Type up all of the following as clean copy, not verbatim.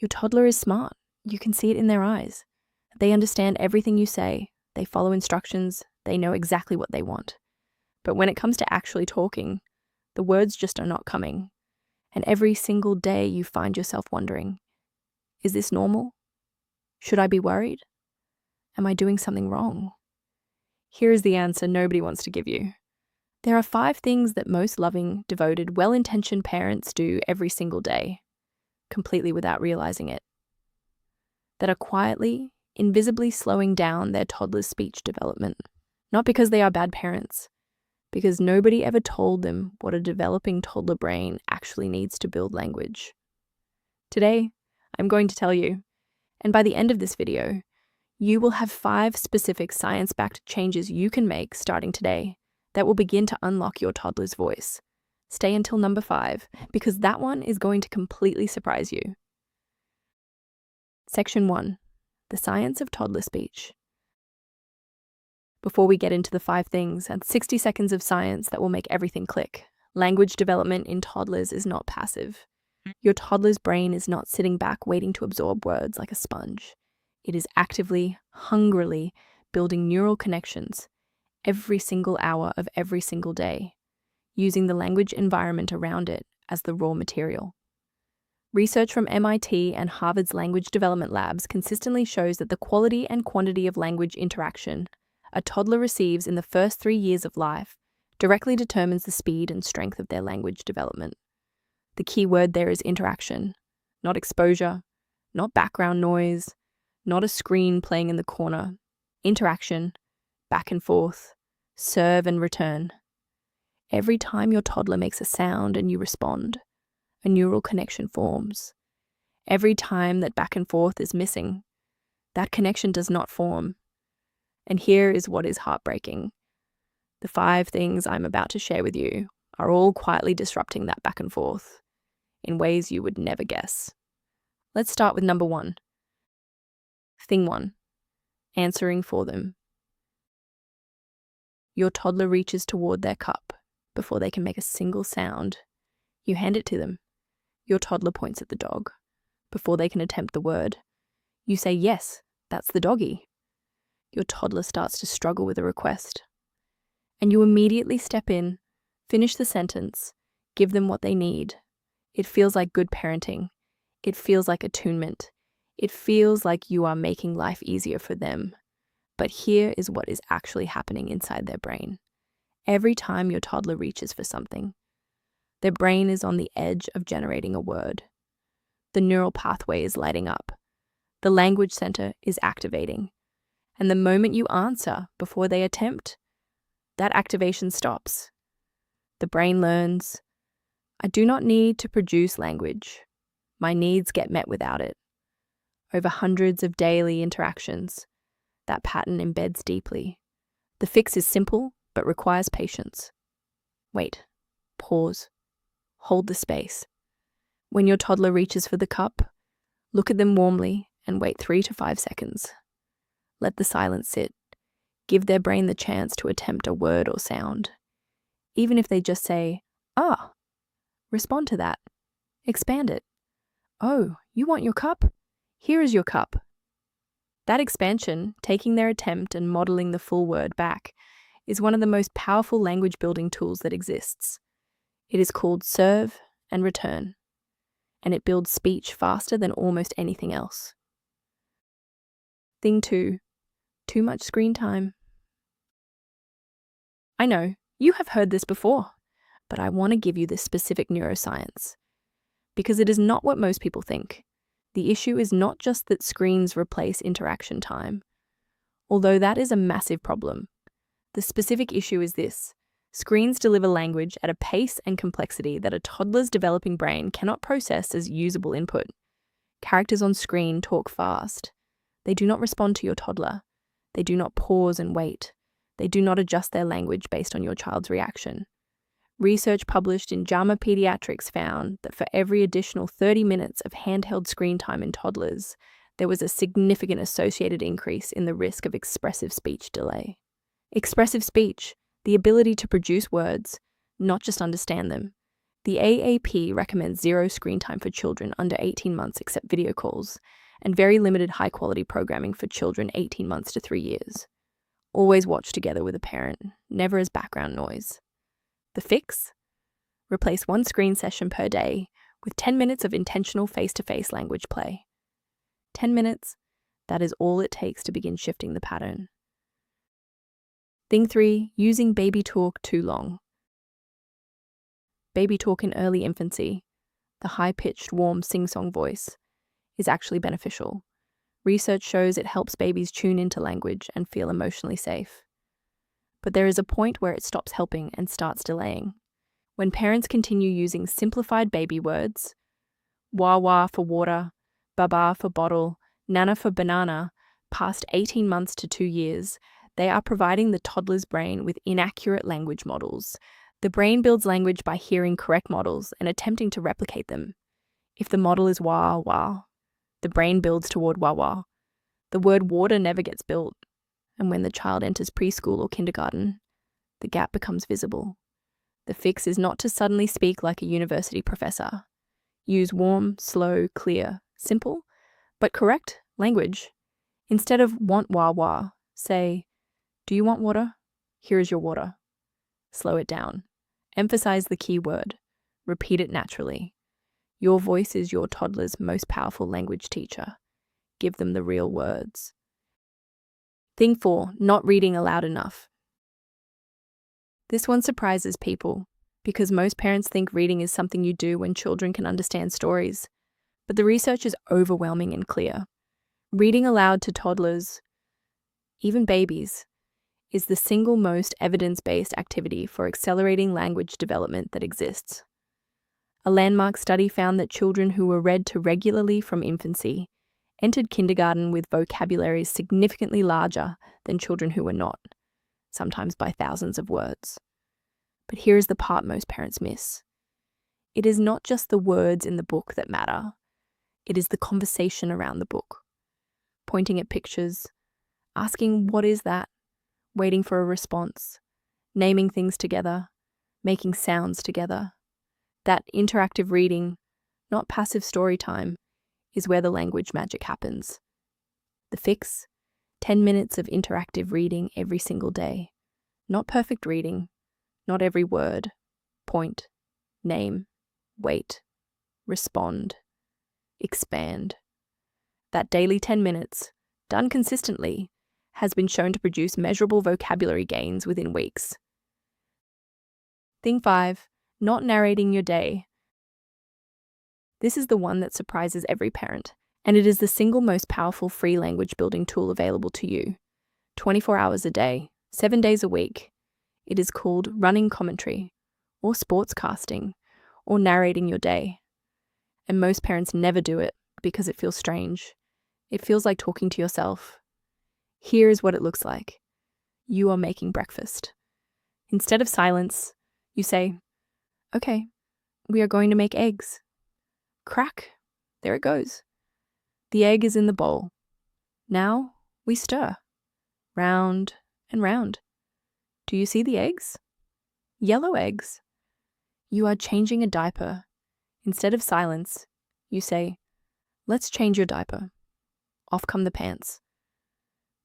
Your toddler is smart. You can see it in their eyes. They understand everything you say. They follow instructions. They know exactly what they want. But when it comes to actually talking, the words just are not coming. And every single day you find yourself wondering, is this normal? Should I be worried? Am I doing something wrong? Here is the answer nobody wants to give you. There are 5 things that most loving, devoted, well-intentioned parents do every single day, completely without realizing it, that are quietly, invisibly slowing down their toddler's speech development. Not because they are bad parents, because nobody ever told them what a developing toddler brain actually needs to build language. Today, I'm going to tell you, and by the end of this video, you will have 5 specific science-backed changes you can make starting today that will begin to unlock your toddler's voice. Stay until number 5, because that one is going to completely surprise you. Section 1. The science of toddler speech. Before we get into the 5 things and 60 seconds of science that will make everything click, language development in toddlers is not passive. Your toddler's brain is not sitting back waiting to absorb words like a sponge. It is actively, hungrily building neural connections every single hour of every single day, using the language environment around it as the raw material. Research from MIT and Harvard's language development labs consistently shows that the quality and quantity of language interaction a toddler receives in the first 3 years of life directly determines the speed and strength of their language development. The key word there is interaction, not exposure, not background noise, not a screen playing in the corner. Interaction, back and forth, serve and return. Every time your toddler makes a sound and you respond, a neural connection forms. Every time that back and forth is missing, that connection does not form. And here is what is heartbreaking. The 5 things I'm about to share with you are all quietly disrupting that back and forth in ways you would never guess. Let's start with number 1. Thing 1. Answering for them. Your toddler reaches toward their cup before they can make a single sound. You hand it to them. Your toddler points at the dog before they can attempt the word. You say, "Yes, that's the doggy." Your toddler starts to struggle with a request. And you immediately step in, finish the sentence, give them what they need. It feels like good parenting. It feels like attunement. It feels like you are making life easier for them. But here is what is actually happening inside their brain. Every time your toddler reaches for something, their brain is on the edge of generating a word. The neural pathway is lighting up. The language center is activating. And the moment you answer before they attempt, that activation stops. The brain learns, I do not need to produce language. My needs get met without it. Over hundreds of daily interactions, that pattern embeds deeply. The fix is simple, but requires patience. Wait, pause, hold the space. When your toddler reaches for the cup, look at them warmly and wait 3 to 5 seconds. Let the silence sit. Give their brain the chance to attempt a word or sound. Even if they just say, "Ah," respond to that. Expand it. "Oh, you want your cup? Here is your cup." That expansion, taking their attempt and modeling the full word back, is one of the most powerful language building tools that exists. It is called serve and return, and it builds speech faster than almost anything else. Thing 2. Too much screen time. I know, you have heard this before, but I want to give you this specific neuroscience, because it is not what most people think. The issue is not just that screens replace interaction time, although that is a massive problem. The specific issue is this: screens deliver language at a pace and complexity that a toddler's developing brain cannot process as usable input. Characters on screen talk fast. They do not respond to your toddler. They do not pause and wait. They do not adjust their language based on your child's reaction. Research published in JAMA Pediatrics found that for every additional 30 minutes of handheld screen time in toddlers, there was a significant associated increase in the risk of expressive speech delay. Expressive speech, the ability to produce words, not just understand them, The AAP recommends 0 screen time for children under 18 months except video calls, and very limited high-quality programming for children 18 months to 3 years. Always watch together with a parent, never as background noise. The fix? Replace 1 screen session per day with 10 minutes of intentional face-to-face language play. 10 minutes, that is all it takes to begin shifting the pattern. Thing 3, using baby talk too long. Baby talk in early infancy, the high-pitched, warm sing-song voice, is actually beneficial. Research shows it helps babies tune into language and feel emotionally safe. But there is a point where it stops helping and starts delaying. When parents continue using simplified baby words, wah-wah for water, baba for bottle, nana for banana, past 18 months to 2 years, they are providing the toddler's brain with inaccurate language models. The brain builds language by hearing correct models and attempting to replicate them. If the model is wah-wah, the brain builds toward wah-wah. The word water never gets built, and when the child enters preschool or kindergarten, the gap becomes visible. The fix is not to suddenly speak like a university professor. Use warm, slow, clear, simple, but correct language. Instead of want wah-wah, say, do you want water? Here is your water. Slow it down. Emphasize the key word. Repeat it naturally. Your voice is your toddler's most powerful language teacher. Give them the real words. Thing 4, not reading aloud enough. This one surprises people because most parents think reading is something you do when children can understand stories. But the research is overwhelming and clear. Reading aloud to toddlers, even babies, is the single most evidence-based activity for accelerating language development that exists. A landmark study found that children who were read to regularly from infancy entered kindergarten with vocabularies significantly larger than children who were not, sometimes by thousands of words. But here is the part most parents miss. It is not just the words in the book that matter. It is the conversation around the book. Pointing at pictures, asking what is that, waiting for a response, naming things together, making sounds together. That interactive reading, not passive story time, is where the language magic happens. The fix? 10 minutes of interactive reading every single day. Not perfect reading, not every word. Point, name, wait, respond, expand. That daily 10 minutes, done consistently, has been shown to produce measurable vocabulary gains within weeks. Thing 5, not narrating your day. This is the one that surprises every parent, and it is the single most powerful free language building tool available to you. 24 hours a day, 7 days a week. It is called running commentary, or sportscasting, or narrating your day. And most parents never do it because it feels strange. It feels like talking to yourself. Here is what it looks like. You are making breakfast. Instead of silence, you say, okay, we are going to make eggs. Crack. There it goes. The egg is in the bowl. Now we stir. Round and round. Do you see the eggs? Yellow eggs. You are changing a diaper. Instead of silence, you say, let's change your diaper. Off come the pants.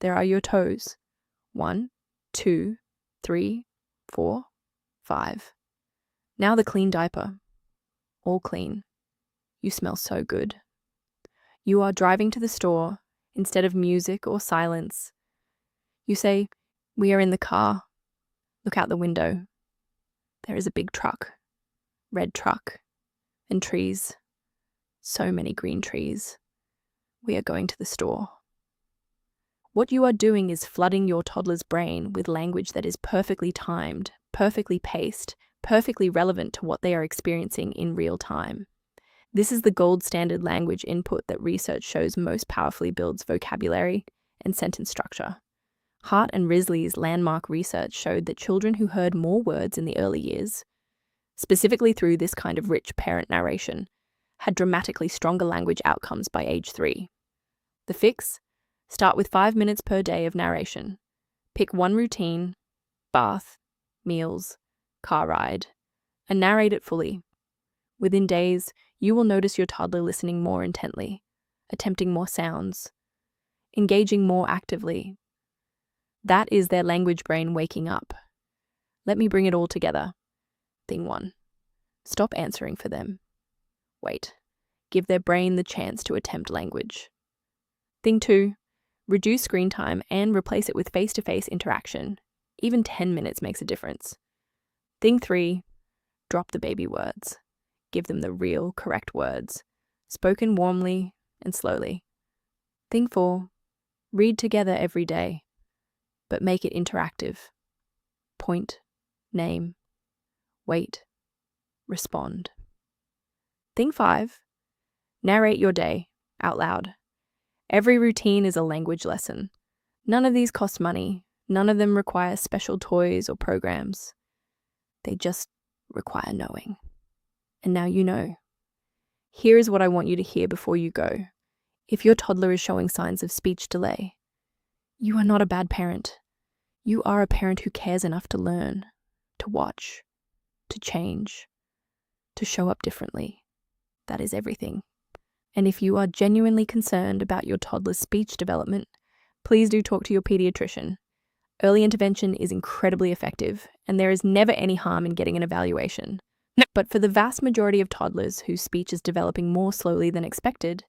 There are your toes. 1, 2, 3, 4, 5. Now the clean diaper. All clean. You smell so good. You are driving to the store. Instead of music or silence, you say, we are in the car. Look out the window. There is a big truck. Red truck. And trees. So many green trees. We are going to the store. What you are doing is flooding your toddler's brain with language that is perfectly timed, perfectly paced, perfectly relevant to what they are experiencing in real time. This is the gold standard language input that research shows most powerfully builds vocabulary and sentence structure. Hart and Risley's landmark research showed that children who heard more words in the early years, specifically through this kind of rich parent narration, had dramatically stronger language outcomes by age 3. The fix? Start with 5 minutes per day of narration. Pick one routine, bath, meals, car ride, and narrate it fully. Within days, you will notice your toddler listening more intently, attempting more sounds, engaging more actively. That is their language brain waking up. Let me bring it all together. Thing 1. Stop answering for them. Wait. Give their brain the chance to attempt language. Thing 2. Reduce screen time and replace it with face-to-face interaction. Even 10 minutes makes a difference. Thing 3. Drop the baby words. Give them the real, correct words, spoken warmly and slowly. Thing 4. Read together every day, but make it interactive. Point, name, wait, respond. Thing 5. Narrate your day out loud. Every routine is a language lesson. None of these cost money. None of them require special toys or programs. They just require knowing. And now you know. Here is what I want you to hear before you go. If your toddler is showing signs of speech delay, you are not a bad parent. You are a parent who cares enough to learn, to watch, to change, to show up differently. That is everything. And if you are genuinely concerned about your toddler's speech development, please do talk to your pediatrician. Early intervention is incredibly effective, and there is never any harm in getting an evaluation. But for the vast majority of toddlers whose speech is developing more slowly than expected,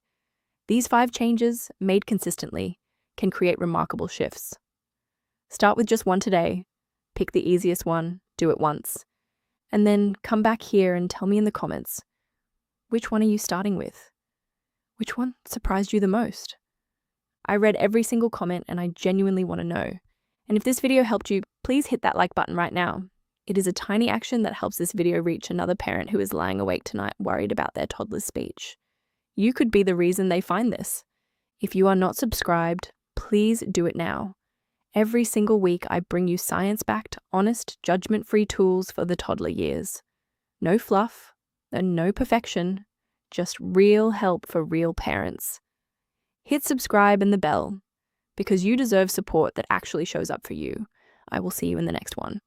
these 5 changes, made consistently, can create remarkable shifts. Start with just one today, pick the easiest one, do it once, and then come back here and tell me in the comments, which one are you starting with? Which one surprised you the most? I read every single comment and I genuinely want to know. And if this video helped you, please hit that like button right now. It is a tiny action that helps this video reach another parent who is lying awake tonight worried about their toddler's speech. You could be the reason they find this. If you are not subscribed, please do it now. Every single week I bring you science-backed, honest, judgment-free tools for the toddler years. No fluff and no perfection, just real help for real parents. Hit subscribe and the bell, because you deserve support that actually shows up for you. I will see you in the next one.